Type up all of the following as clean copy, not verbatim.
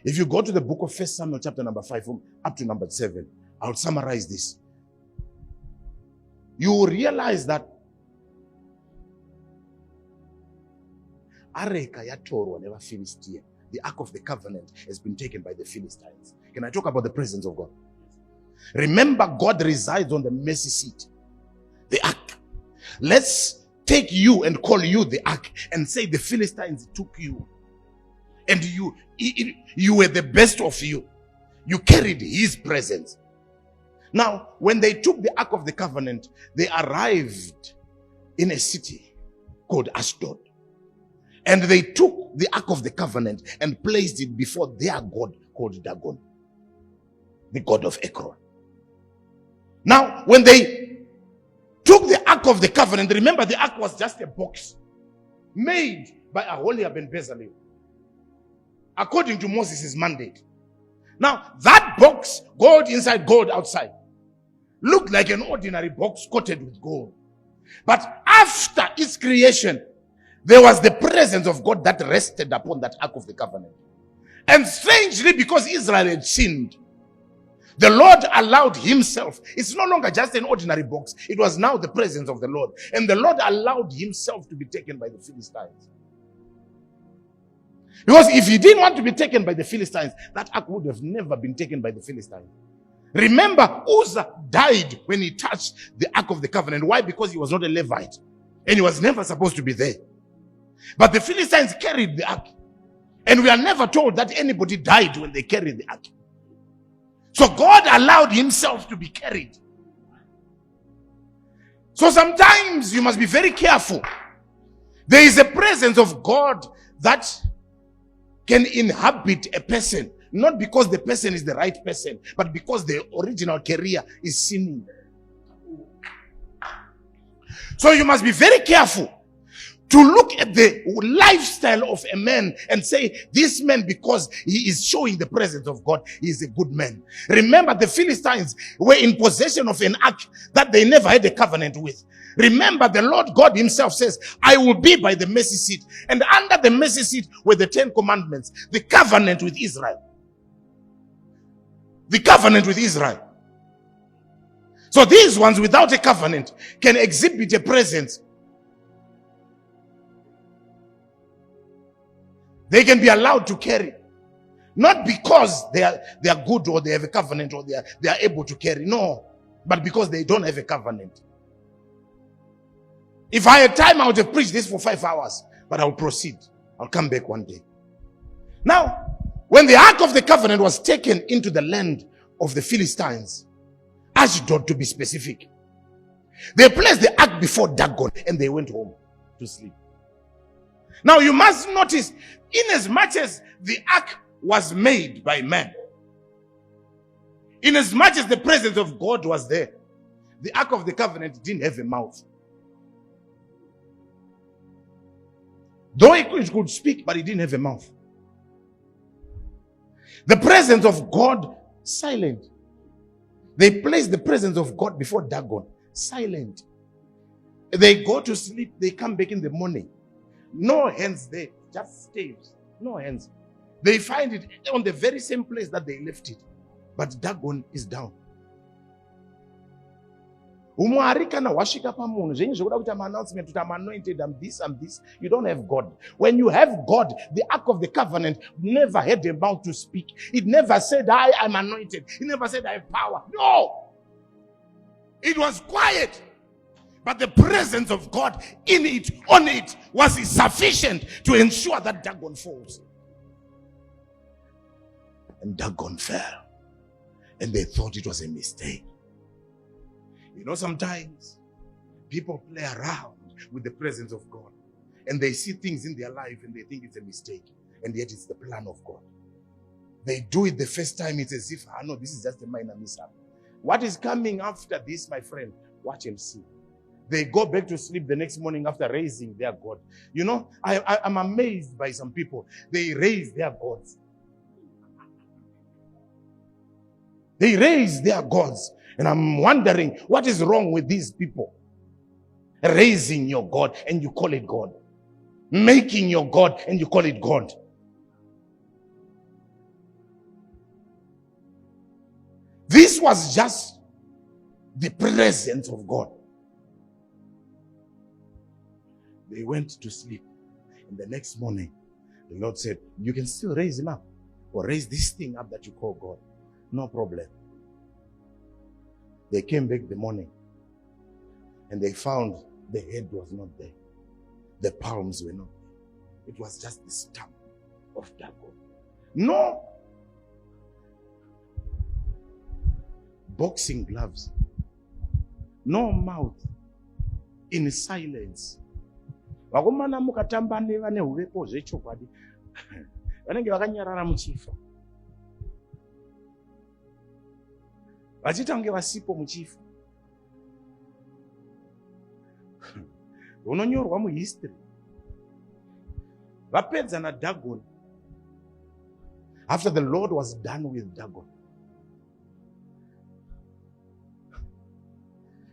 If you go to the book of 1 Samuel chapter number 5 up to number 7, I'll summarize this. You will realize that Areka yatorwa never Philistine. The Ark of the Covenant has been taken by the Philistines. Can I talk about the presence of God? Remember, God resides on the mercy seat. The Ark. Let's take you and call you the Ark and say the Philistines took you. And you were the best of you. You carried his presence. Now, when they took the Ark of the Covenant, they arrived in a city called Ashdod. And they took the Ark of the Covenant and placed it before their god called Dagon, the god of Ekron. Now, when they took the Ark of the Covenant, remember the Ark was just a box made by Aholiab and Bezalel, according to Moses' mandate. Now, that box, gold inside, gold outside, looked like an ordinary box coated with gold. But after its creation, there was the presence of God that rested upon that Ark of the Covenant. And strangely, because Israel had sinned, the Lord allowed himself. It's no longer just an ordinary box. It was now the presence of the Lord. And the Lord allowed himself to be taken by the Philistines. Because if he didn't want to be taken by the Philistines, that Ark would have never been taken by the Philistines. Remember, Uzzah died when he touched the Ark of the Covenant. Why? Because he was not a Levite. And he was never supposed to be there. But the Philistines carried the Ark. And we are never told that anybody died when they carried the Ark. So God allowed himself to be carried. So sometimes you must be very careful. There is a presence of God that can inhabit a person. Not because the person is the right person, but because the original carrier is sinning. So you must be very careful to look at the lifestyle of a man and say, this man, because he is showing the presence of God, he is a good man. Remember, the Philistines were in possession of an ark that they never had a covenant with. Remember, the Lord God himself says, I will be by the mercy seat. And under the mercy seat were the 10 commandments, the covenant with Israel. The covenant with Israel. So these ones without a covenant can exhibit a presence. They can be allowed to carry. Not because they are good or they have a covenant or they are able to carry. No. But because they don't have a covenant. If I had time, I would have preached this for 5 hours. But I'll proceed. I'll come back one day. Now, when the Ark of the Covenant was taken into the land of the Philistines, Ashdod to be specific, they placed the Ark before Dagon and they went home to sleep. Now you must notice, in as much as the Ark was made by man, in as much as the presence of God was there, the Ark of the Covenant didn't have a mouth. Though it could speak, but it didn't have a mouth. The presence of God, silent. They placed the presence of God before Dagon, silent. They go to sleep, they come back in the morning. No hands there, just staves. No hands. They find it on the very same place that they left it. But Dagon is down. Announcement, I'm anointed, I'm this, you don't have God. When you have God, the Ark of the Covenant never had a mouth to speak. It never said, I am anointed. It never said, I have power. No. It was quiet. But the presence of God in it, on it, was sufficient to ensure that Dagon falls. And Dagon fell. And they thought it was a mistake. You know, sometimes people play around with the presence of God. And they see things in their life and they think it's a mistake. And yet it's the plan of God. They do it the first time, it's as if, no, this is just a minor mishap. What is coming after this, my friend? Watch and see. They go back to sleep the next morning after raising their God. You know, I'm amazed by some people. They raise their gods. They raise their gods. And I'm wondering, what is wrong with these people? Raising your God and you call it God. Making your God and you call it God. was just the presence of God. They went to sleep. And the next morning, the Lord said, you can still raise him up, or raise this thing up that you call God. No problem. They came back the morning, and they found the head was not there. The palms were not there. It was just the stump of Dagon. No boxing gloves. No mouth. In silence. Vakomana mukatamba nevane huvepo zvechokwadi vanenge vakanyarara muchifa, vachiita kunge vasipo muchifa. Unonyorwa muhistory. Vapedza naDagon. After the Lord was done with Dagon,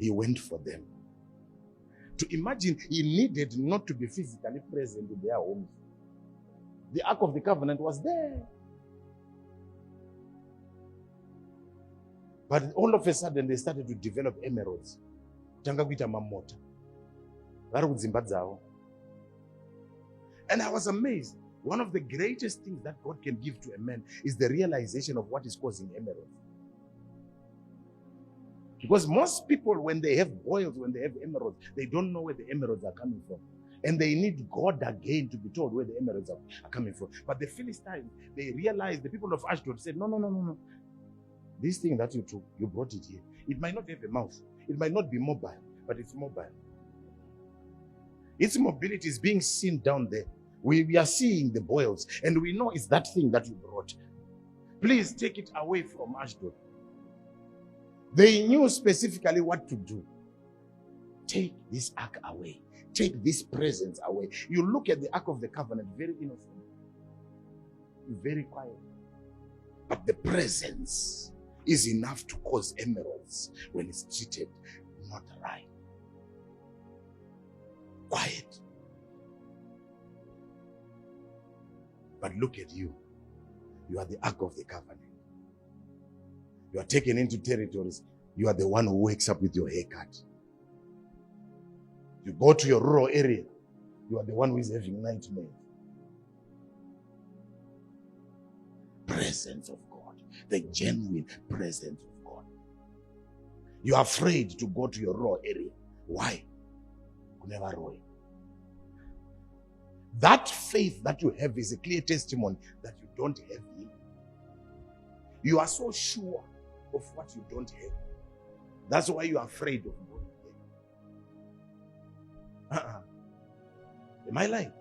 he went for them. To imagine, he needed not to be physically present in their homes. The Ark of the Covenant was there. But all of a sudden, they started to develop emeralds. Tanga kuita mamota. Vari kudzimba dzavo. And I was amazed. One of the greatest things that God can give to a man is the realization of what is causing emeralds. Because most people, when they have boils, when they have emeralds, they don't know where the emeralds are coming from. And they need God again to be told where the emeralds are coming from. But the Philistines, they realized, the people of Ashdod said, no. This thing that you took, you brought it here. It might not have a mouth. It might not be mobile, but it's mobile. Its mobility is being seen down there. We are seeing the boils, and we know it's that thing that you brought. Please take it away from Ashdod. They knew specifically what to do. Take this ark away. Take this presence away. You look at the Ark of the Covenant, very innocent, very quiet. But the presence is enough to cause emeralds when it's treated not right. Quiet. But look at you. You are the Ark of the Covenant. You are taken into territories. You are the one who wakes up with your haircut. You go to your rural area. You are the one who is having nightmares. Presence of God. The genuine presence of God. You are afraid to go to your rural area. Why? Never roy. That faith that you have is a clear testimony that you don't have here. You are so sure of what you don't have. That's why you are afraid of going there. Am I lying?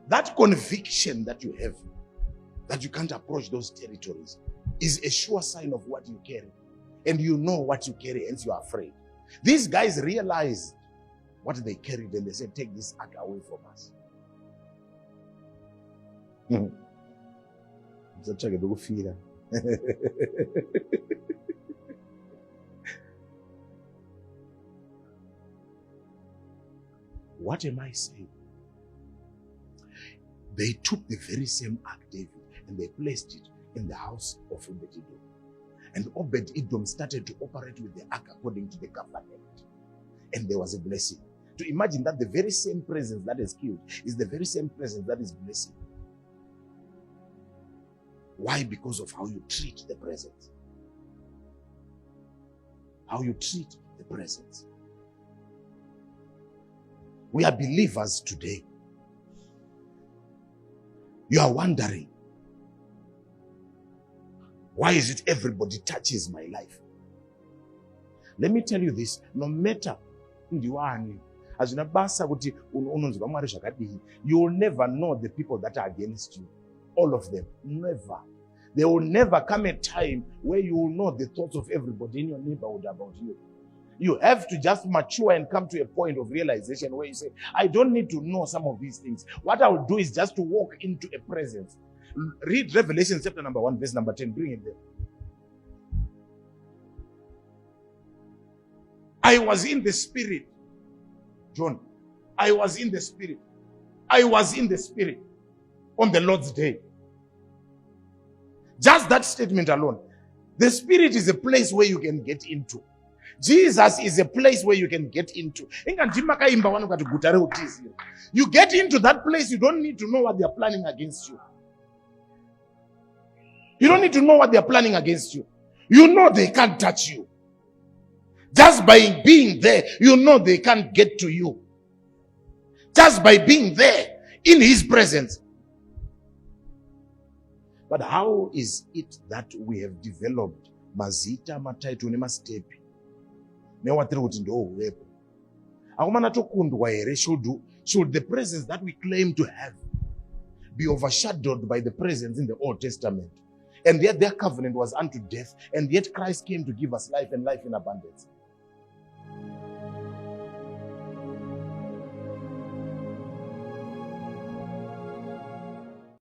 That conviction that you have, that you can't approach those territories, is a sure sign of what you carry. And you know what you carry, hence you are afraid. These guys realized what they carried and they said, take this ark away from us. What am I saying? They took the very same ark, David, and they placed it in the house of Obed-Edom. And Obed-Edom started to operate with the ark according to the covenant. And there was a blessing. To imagine that the very same presence that is killed is the very same presence that is blessing. Why? Because of how you treat the presence. How you treat the presence. We are believers today. You are wondering, why is it everybody touches my life? Let me tell you this, no matter you will never know the people that are against you. All of them. Never. There will never come a time where you will know the thoughts of everybody in your neighborhood about you. You have to just mature and come to a point of realization where you say, I don't need to know some of these things. What I will do is just to walk into a presence. Read Revelation chapter number 1, verse number 10. Bring it there. I was in the spirit. John, I was in the spirit. I was in the spirit on the Lord's day. Just that statement alone. The Spirit is a place where you can get into. Jesus is a place where you can get into. You get into that place, you don't need to know what they are planning against you. You don't need to know what they are planning against you. You know they can't touch you. Just by being there, you know they can't get to you. Just by being there in His presence. But how is it that we have developed mazita mataitu ne mastepi newatiri kuti ndo uwepo? Akumana tokundwa here, should the presence that we claim to have be overshadowed by the presence in the Old Testament? And yet their covenant was unto death, and yet Christ came to give us life and life in abundance.